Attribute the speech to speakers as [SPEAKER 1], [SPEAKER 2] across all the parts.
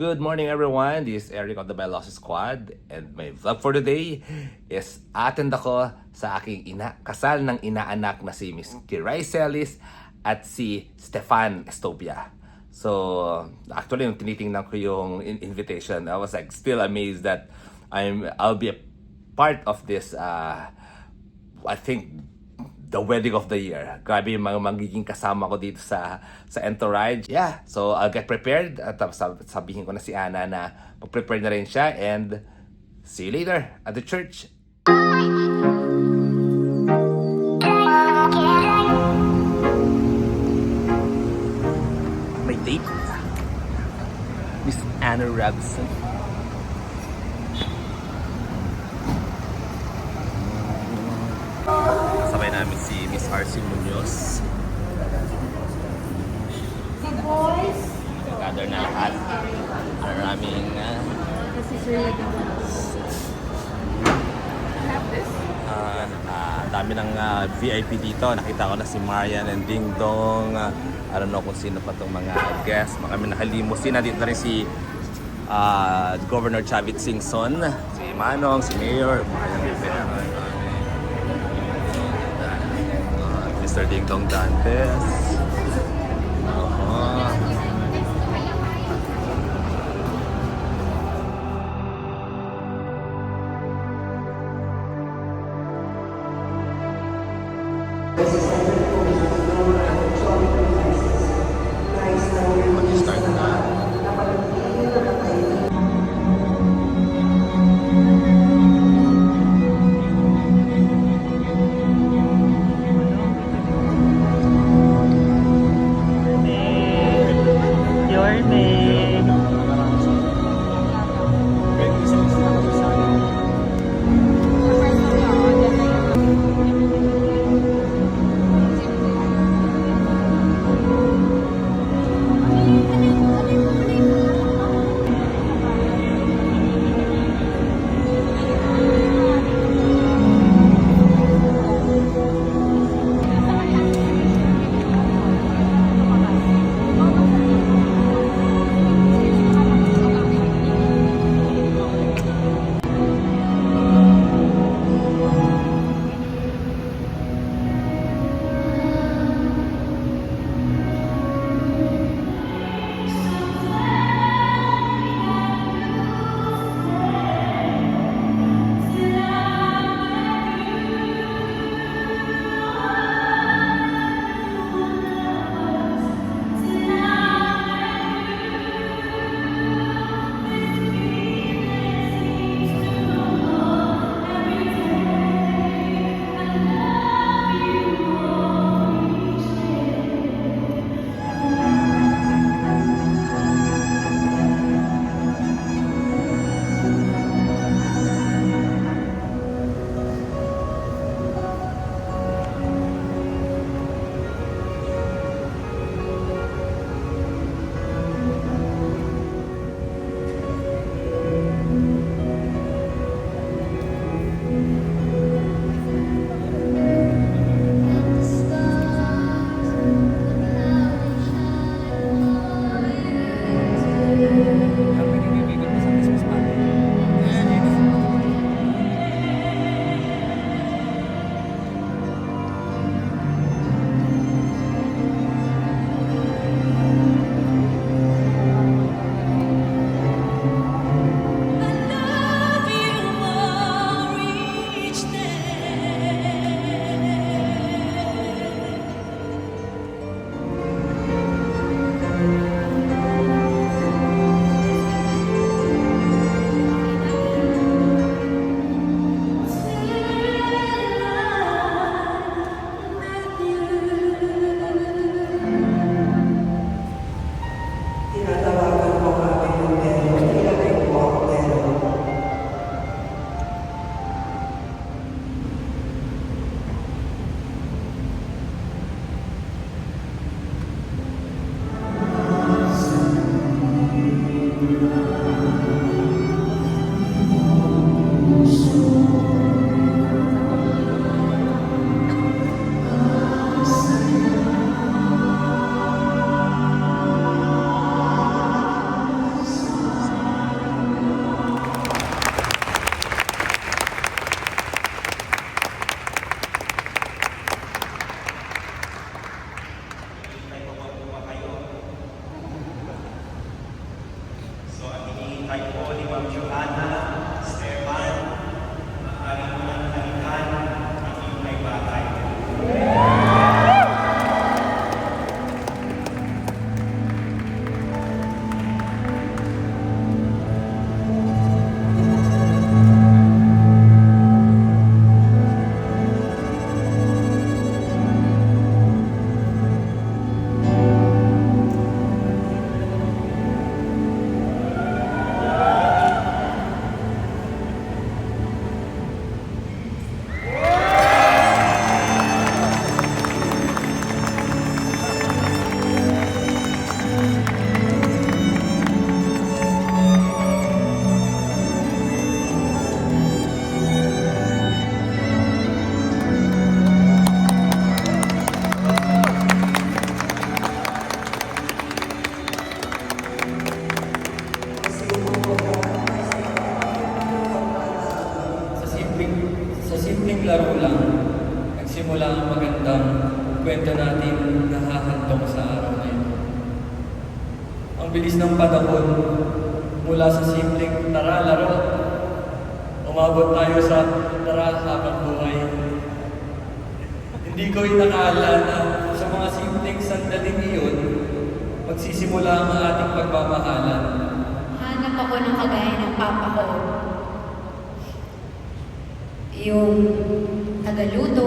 [SPEAKER 1] Good morning everyone, this is Eric of the Veloci Squad and my vlog for today is attend ako sa aking kasal ng inaanak na si Miss Kiray Celis at si Stefan Estopia. So actually nung tinitingnan ko yung invitation, I was like still amazed that I'll be a part of this I think the wedding of the year. Grabe yung mga magiging kasama ko dito sa entourage. Yeah, so I'll get prepared. At sabihin ko na si Ana na mag-prepare na rin siya. And see you later at the church. My date, Miss Anna Robson. Kasabay namin si Miss Arcy Munoz. Gather na lahat. Maraming dami ng VIP dito. Nakita ko na si Marian and Ding Dong. I don't know kung sino pa itong mga guests. Kami nakalimusin. Nandito na rin si Governor Chavit Singson, si Manong, si Mayor, Marian Rivera, Mr. Ding Dong Dantes. Mag-start na.
[SPEAKER 2] Kayo po ni Ma'am Joanna, Stefan, maaari mo ng halikan ang iyong may batay.
[SPEAKER 3] Sa simpleng laro lang, nagsimula ang magandang kwento natin na hahantong sa araw na ito. Ang bilis ng panahon mula sa simpleng tara laro, umabot tayo sa tara habang buhay. Hindi ko inakala na sa mga simpleng sandaling iyon, magsisimula ang ating pagmamahalan.
[SPEAKER 4] Hanap ako ng kagaya ng papa ko. Yung tagaluto,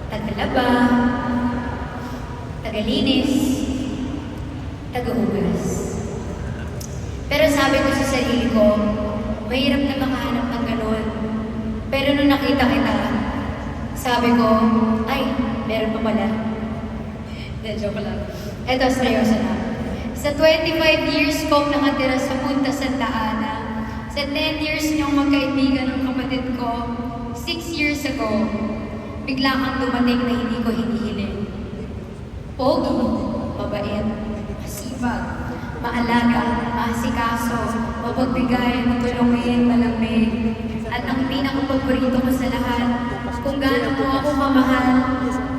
[SPEAKER 4] tagalaba, tagalinis, tagahugas. Pero sabi ko sa sarili ko, mahirap na makahanap ng ganun. Pero nung nakita kita, sabi ko, ay, meron pa pala. De, joke lang. Eto, seryoso na. Sa 25 years kong nakatira sa Punta Santa Ana, sa 10 years niyong magkaibigan ng kapatid ko, 6 years ago, bigla kang dumating na hindi ko hinihiling. Pogi, mabait, masipag, maalaga, maasikaso, mapagbigay, matulungin, malamig. At ang pinaka-paborito ko sa lahat, kung gaano mo ako kamahal,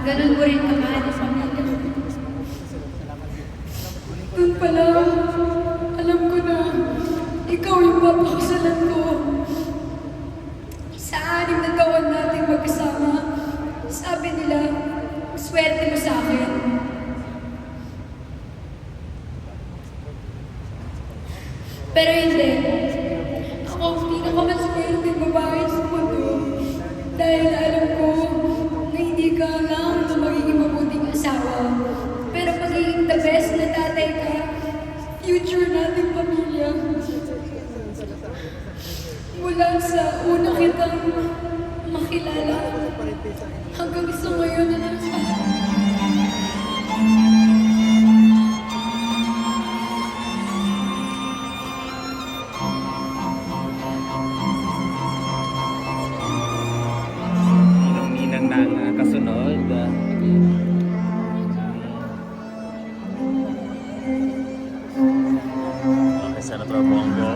[SPEAKER 4] ganun mo rin kamahal sa pamilya. Doon pa lang, alam ko na, ikaw yung papakasalan ko. Sa 6 na taon natin magkasama, sabi nila, swerte mo sa akin. Pero hindi. Ako ang pinakamaswerteng babae sa mundo. Dahil alam ko na hindi ka lang na magiging mabuting asawa. Pero pagiging the best na tatay ka, future nating pamilya. Mula sa una kitang makilala, hanggang sa ngayon na nasa
[SPEAKER 1] Ninong-ninang ng kasunod. Okay, Senator Bongo.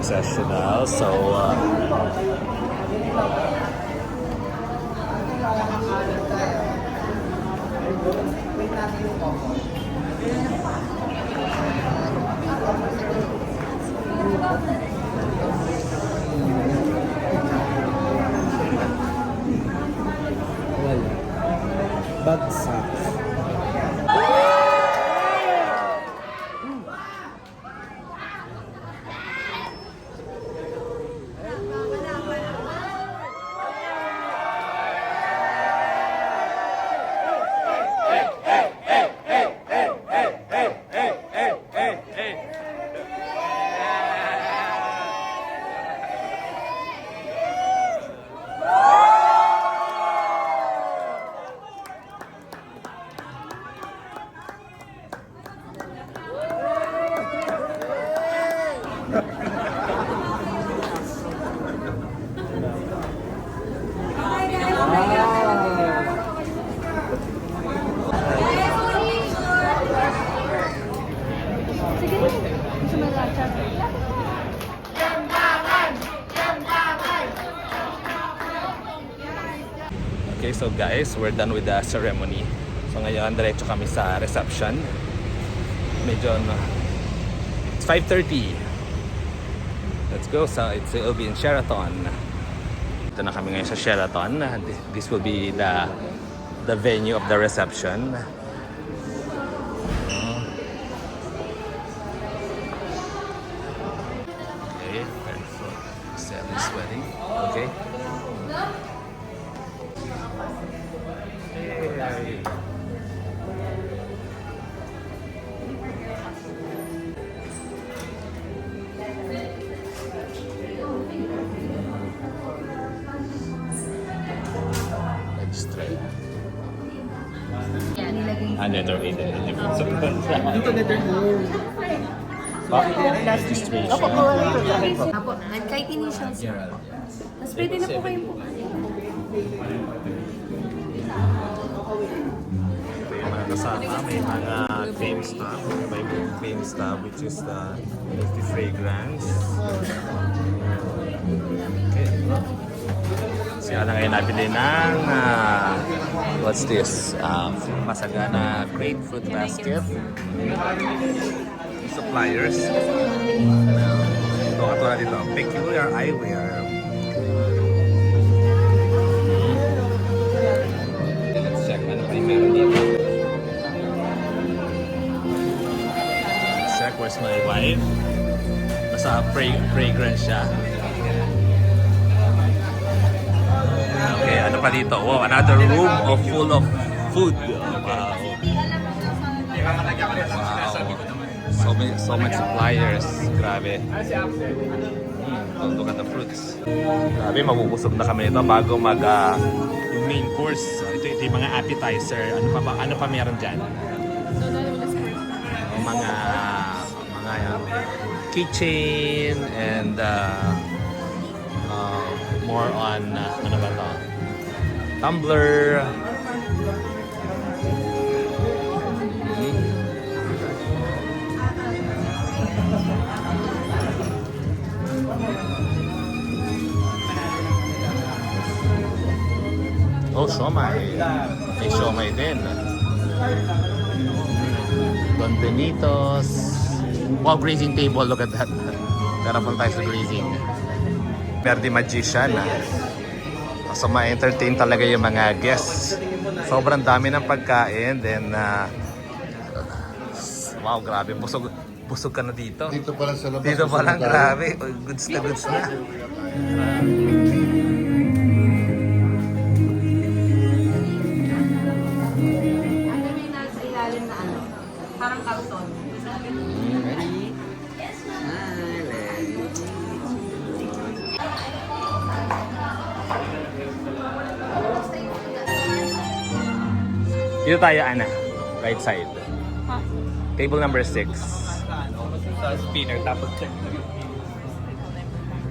[SPEAKER 1] processional. So,
[SPEAKER 5] Bagsak.
[SPEAKER 1] okay, so guys, we're done with the ceremony. So ngayon, diretso kami sa reception. Medyo, it's 5:30. Let's go. So it'll be in Sheraton. Ito na kami ngayon sa Sheraton. This will be the venue of the reception. Okay, so Sally's wedding. Okay. Hey. Registry. Letter A.
[SPEAKER 5] Dito letter O.
[SPEAKER 1] Registration.
[SPEAKER 4] Apo, kahit initials. Mas pwede na po kayo po.
[SPEAKER 1] May mga kasama, may mga claim stuff. May claim stuff which is the fragrance. Okay. Siya na ngayon nabili ng what's this? Masagana grapefruit basket. Suppliers. Ito, katulad dito. Peculiar eyewear. Let's check ano pa yung meron dito. Let's check where's my wife. Nasa fragrance siya. Okay, ano pa dito? Wow, another room full of food. Wow. So many suppliers. Grabe. Look at the fruits. Grabe, mabubusog na kami nito bago mag yung main course. So, ito yung mga appetizer. Ano pa meron dyan? Mga keychain and more on ano ba to? Tumbler. Oh, siomay. May siomay din. Don Benitos. Wow, grazing table. Look at that. Tara po tayo sa grazing. Verde Magician. So, ma-entertain talaga yung mga guests. Sobrang dami ng pagkain. Then, wow, grabe. Busog ka na dito.
[SPEAKER 6] Dito pa lang sa labas.
[SPEAKER 1] Dito pa lang, grabe. Goods na goods na.
[SPEAKER 4] Parang karton.
[SPEAKER 1] Dito tayo, Ana. Right side. Table number 6.
[SPEAKER 3] Sa spinner, tapos check.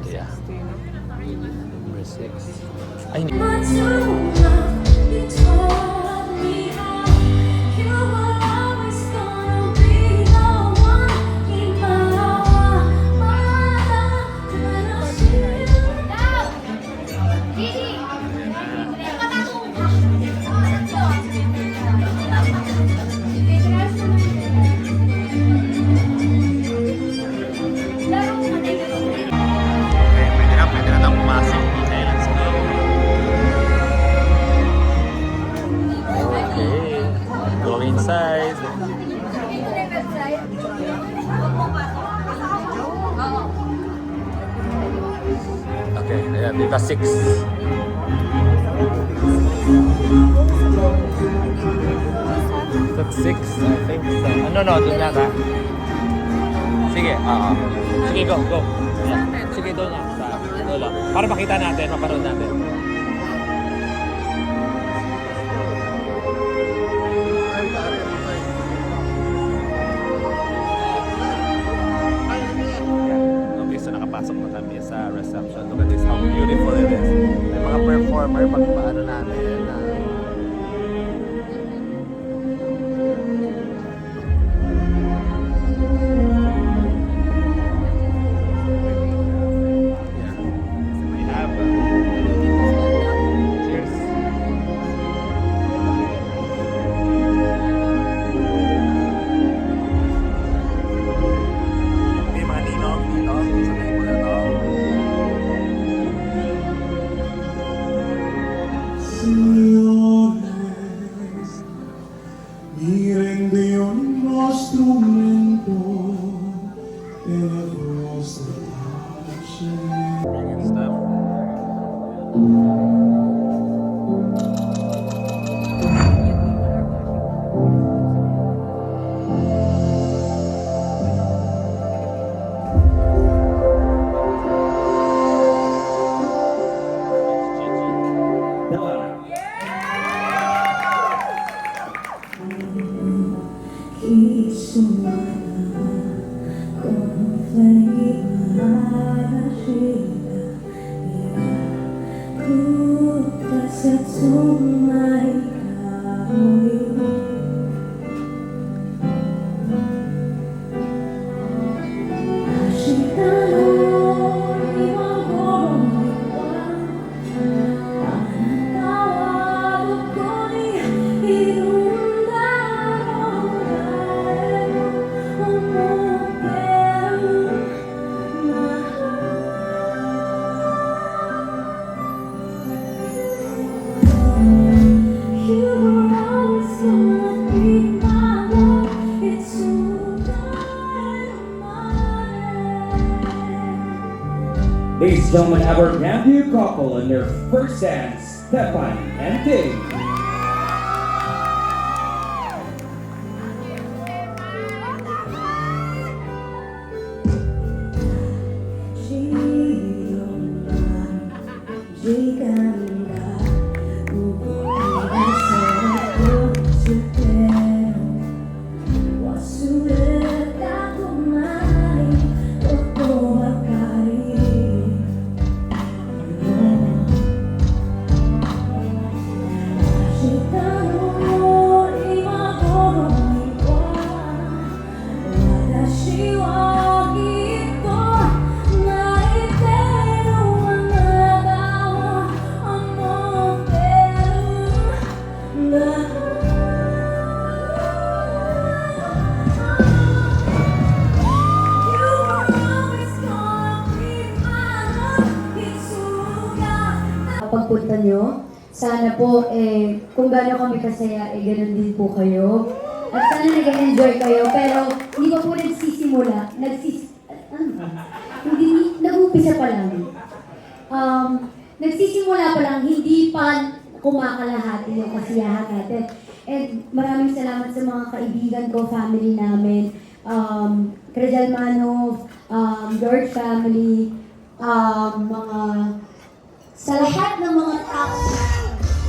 [SPEAKER 1] Yeah. Number 6. Ay, hindi. Dito 6. That's 6, I think so. No, doon yata. Sige, oo. Sige, go. Yeah. Sige, doon nga. Sa dulo. Para makita natin, maparoon natin. Yeah. Okay, so nakapasok na kami sa reception. Look at this, how beautiful it is. May mga performer, pagpaano namin. Yeah. We have. Cheers. Okay, mga ninong dito sa table na to.
[SPEAKER 6] 一束光，光飞来去的，苦的是从来考虑。明日の今頃にはあなたはどこにいるんだろう誰も思ってるYou were always gonna be my love. It's you that I'm
[SPEAKER 7] Ladies and gentlemen, our debut couple in their first dance, Stefan and Dave.
[SPEAKER 6] Jika enggak hubungan sepenuhnya sudah tak kembali untuk kali. Jika nur imagoro niwa, watashi wa kitto naiteru anata wo amotteru. You were always gonna be my love. It's you that
[SPEAKER 4] Pagpunta nyo, sana po, kung gaano kami kasaya, ganun din po kayo. At sana nag-enjoy kayo, pero hindi pa po nagsisimula. Hindi, nag-umpisa pa lang. Nagsisimula pa lang, hindi pa kumakalahati yung kasiyahan natin. And maraming salamat sa mga kaibigan ko, family namin, Credel Manov, George family, mga sa lahat ng mga tao.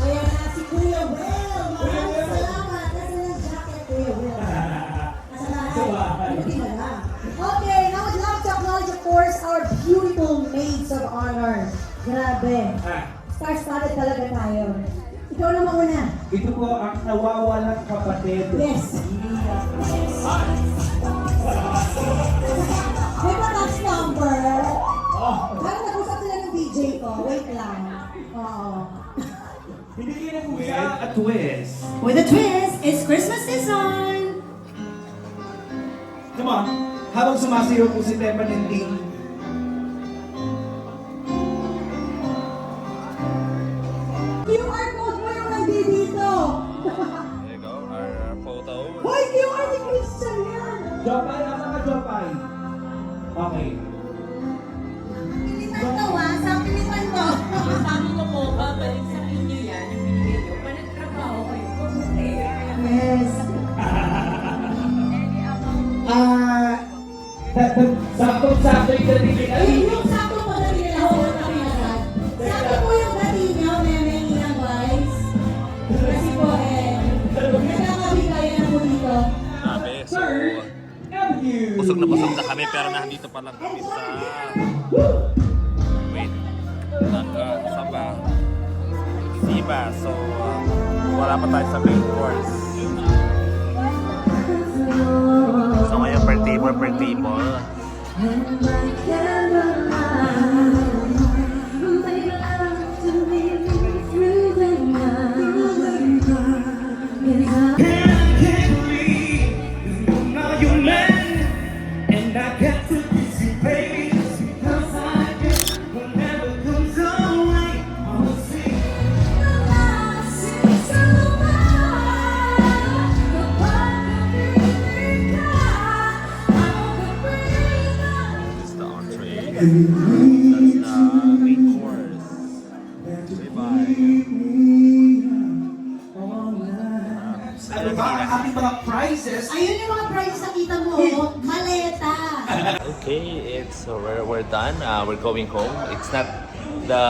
[SPEAKER 8] Ayan na si Kuya Will. Maraming salamat. Nasa ng jacket, Kuya Will. Nasa bahay. Hindi na lang. Okay, now I'd love to acknowledge, of course, our beautiful maids of honor. Grabe. Star-studded talaga tayo. Ikaw na mauna.
[SPEAKER 5] Ito po ang nawawalang kapatid.
[SPEAKER 8] Yes. May pa-touch number. Parang nag-usap sila ng DJ ko. Wait lang. Oo.
[SPEAKER 5] Binigyan ng kuya a twist.
[SPEAKER 8] With a twist, it's Christmas season.
[SPEAKER 5] Come on. Habang sumasayaw po si Stefan and Ding.
[SPEAKER 8] QR code mo yung nandito.
[SPEAKER 1] There you go, our photo.
[SPEAKER 8] Hoy, QR ni Christian yan.
[SPEAKER 5] Jopay, asa ka Jopay? Okay.
[SPEAKER 8] Pilitan to, ha? Sa pilitan mo.
[SPEAKER 7] Saktong-sakto yung dating nila.
[SPEAKER 8] Yung sakto po na nilalawan kami agad. Sakto po yung dating niyo, meme, inang guys. Kasi po nagkakabigayan na po dito.
[SPEAKER 1] Grabe, so
[SPEAKER 7] Avenue.
[SPEAKER 1] busog na kami pero nandito pa lang kami sa... Wait, saan ba? Siba, so wala pa tayo sa main course. So ngayon per table.
[SPEAKER 6] And I cannot lie. Make love to me through the night. Yes, I
[SPEAKER 2] can't believe you're not your man, and I got to busy, baby, because I guess whatever comes our way, I'll see.
[SPEAKER 1] This is the entree. That's the main course. Bye-bye.
[SPEAKER 5] Ano ba ang ating mga prizes?
[SPEAKER 8] Ayun yung mga prizes na kita mo, oh. Maleta.
[SPEAKER 1] Okay, it's we're done. We're going home. It's not the